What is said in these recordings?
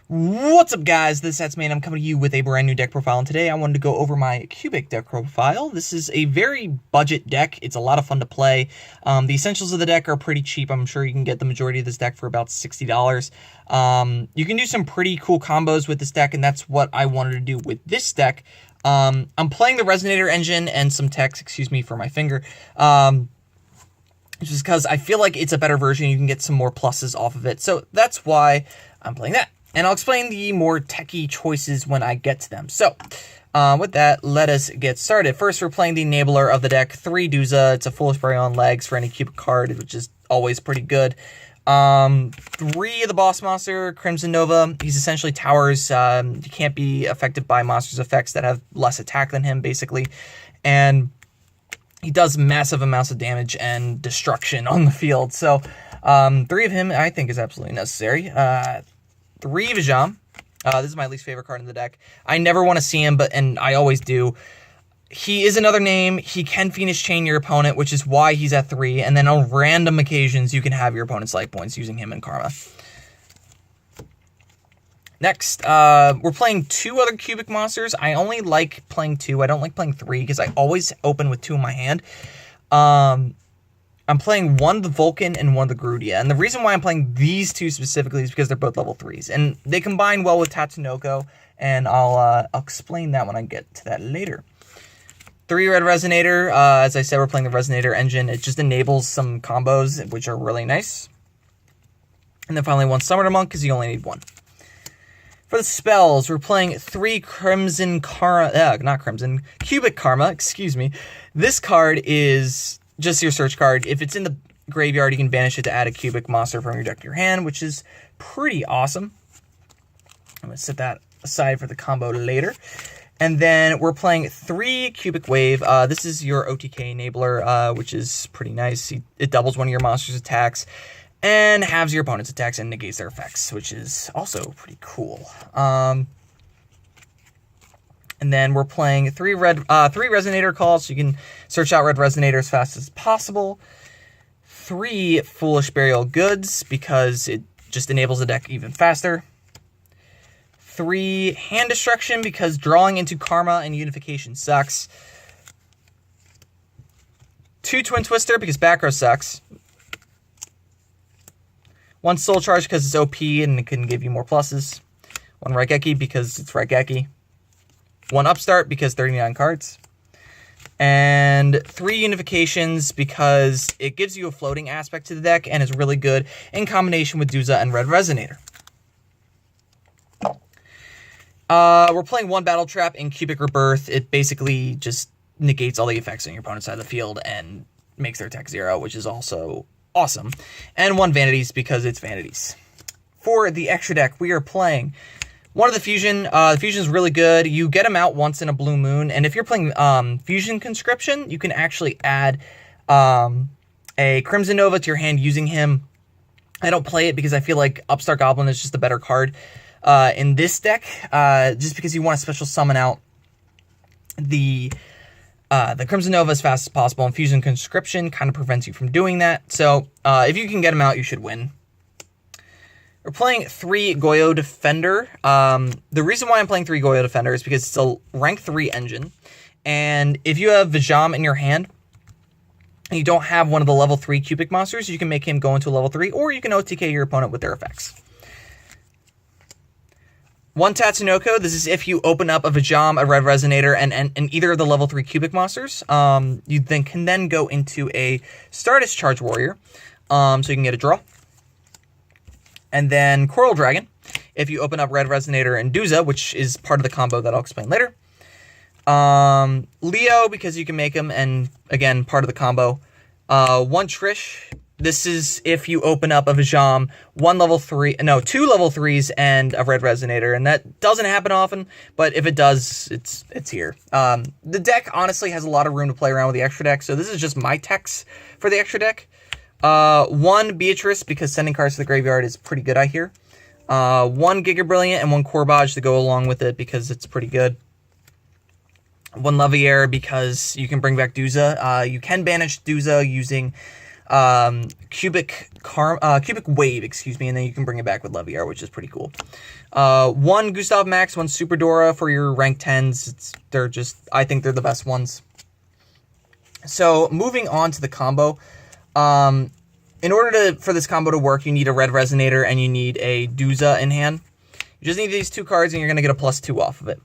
What's up, guys? This is Satsman. I'm coming to you with a brand new deck profile, and today I wanted to go over my cubic deck profile. This is a very budget deck. It's a lot of fun to play. The essentials of the deck are pretty cheap. I'm sure you can get the majority of this deck for about $60. You can do some pretty cool combos with this deck, and that's what I wanted to do with this deck. I'm playing the Resonator engine and some text, excuse me for my finger, just because I feel like it's a better version. You can get some more pluses off of it, so that's why I'm playing that. And I'll explain the more techie choices when I get to them. So, with that, let us get started. First, we're playing the Enabler of the deck, 3 Duza. It's a Foolish Burial on legs for any cubic card, which is always pretty good. 3 of the Boss Monster, Crimson Nova. He's essentially towers. He can't be affected by monsters' effects that have less attack than him, basically. And he does massive amounts of damage and destruction on the field. So, 3 of him, I think, is absolutely necessary. 3 Vijam. This is my least favorite card in the deck. I never want to see him, and I always do. He is another name. He can Phoenix Chain your opponent, which is why he's at 3. And then on random occasions, you can have your opponent's life points using him in Karma. Next, we're playing 2 other cubic monsters. I only like playing 2. I don't like playing 3 because I always open with 2 in my hand. I'm playing 1 the Vulcan and 1 the Grudia. And the reason why I'm playing these 2 specifically is because they're both level 3s. And they combine well with Tatsunoko, and I'll explain that when I get to that later. 3 Red Resonator. As I said, we're playing the Resonator engine. It just enables some combos, which are really nice. And then finally 1 Summoner Monk, because you only need 1. For the spells, we're playing 3 Crimson Karma, not Crimson, Cubic Karma, excuse me. This card is just your search card. If it's in the graveyard, you can banish it to add a cubic monster from your deck to your hand, which is pretty awesome. I'm going to set that aside for the combo later. And then we're playing 3 Cubic Wave. This is your OTK enabler, which is pretty nice. It doubles one of your monster's attacks and halves your opponent's attacks and negates their effects, which is also pretty cool. And then we're playing 3 Resonator calls, so you can search out Red Resonator as fast as possible. 3 Foolish Burial Goods, because it just enables the deck even faster. 3 Hand Destruction, because drawing into Karma and Unification sucks. 2 Twin Twister, because back row sucks. 1 Soul Charge, because it's OP and it can give you more pluses. 1 Raigeki, because it's Raigeki. 1 Upstart, because 39 cards. And 3 Unifications, because it gives you a floating aspect to the deck and is really good in combination with Duza and Red Resonator. We're playing 1 Battle Trap in Cubic Rebirth. It basically just negates all the effects on your opponent's side of the field and makes their attack 0, which is also awesome. And 1 Vanities, because it's Vanities. For the extra deck, we are playing 1 of the Fusion. The Fusion is really good. You get him out once in a blue moon, and if you're playing Fusion Conscription, you can actually add a Crimson Nova to your hand using him. I don't play it because I feel like Upstart Goblin is just a better card in this deck, just because you want to special summon out the Crimson Nova as fast as possible, and Fusion Conscription kind of prevents you from doing that. So if you can get him out, you should win. We're playing 3 Goyo Defender. The reason why I'm playing 3 Goyo Defender is because it's a rank 3 engine. And if you have Vijam in your hand, and you don't have one of the level 3 cubic monsters, you can make him go into level 3, or you can OTK your opponent with their effects. 1 Tatsunoko. This is if you open up a Vijam, a Red Resonator, and either of the level 3 cubic monsters. You then can go into a Stardust Charge Warrior, so you can get a draw. And then Coral Dragon, if you open up Red Resonator and Duza, which is part of the combo that I'll explain later. Leo, because you can make him, and again, part of the combo. 1 Trish. This is if you open up a Vijam, 2 level 3s and a Red Resonator, and that doesn't happen often, but if it does, it's here. The deck honestly has a lot of room to play around with the extra deck, so this is just my techs for the extra deck. 1 Beatrice, because sending cards to the graveyard is pretty good, I hear. 1 Giga Brilliant and 1 Corbage to go along with it, because it's pretty good. 1 Levier, because you can bring back Duza. You can banish Duza using Cubic Wave, excuse me, and then you can bring it back with Leviar, which is pretty cool. One Gustav Max, one Super Dora for your rank 10s. I think they're the best ones. So moving on to the combo, in order for this combo to work, you need a red Resonator and you need a Duza in hand. You just need these 2 cards and you're going to get a +2 off of it.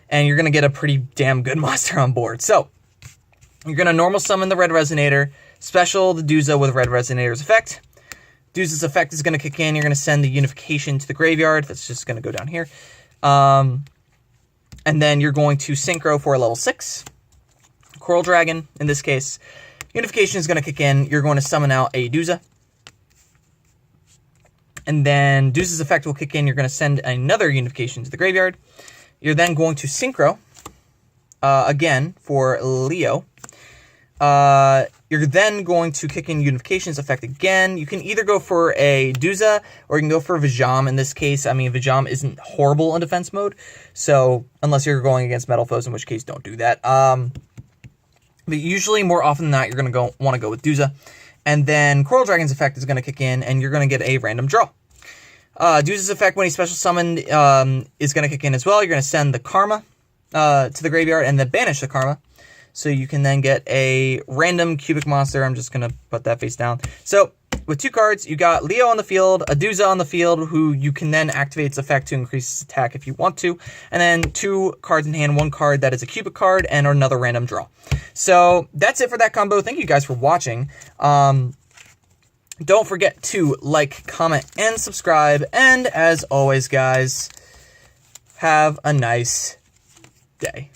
And you're going to get a pretty damn good monster on board. So, you're going to normal summon the red Resonator, special the Duza with red Resonator's effect. Duza's effect is going to kick in. You're going to send the Unification to the graveyard. That's just going to go down here. And then you're going to Synchro for a level 6. Coral Dragon, in this case. Unification is going to kick in. You're going to summon out a Duza. And then Duza's effect will kick in. You're going to send another Unification to the graveyard. You're then going to Synchro, again, for Leo. You're then going to kick in Unification's effect again. You can either go for a Duza, or you can go for Vijam in this case. I mean, Vijam isn't horrible in defense mode, so unless you're going against metal foes, in which case don't do that. But usually, more often than not, you're going to want to go with Duza. And then Coral Dragon's effect is going to kick in, and you're going to get a random draw. Duza's effect, when he's special summoned, is going to kick in as well. You're going to send the Karma to the graveyard, and then banish the Karma. So you can then get a random cubic monster. I'm just going to put that face down. So, with 2 cards, you got Leo on the field, a Duza on the field, who you can then activate its effect to increase its attack if you want to. And then 2 cards in hand, 1 card that is a cubic card, and another random draw. So, that's it for that combo. Thank you guys for watching. Don't forget to like, comment, and subscribe. And as always, guys, have a nice day.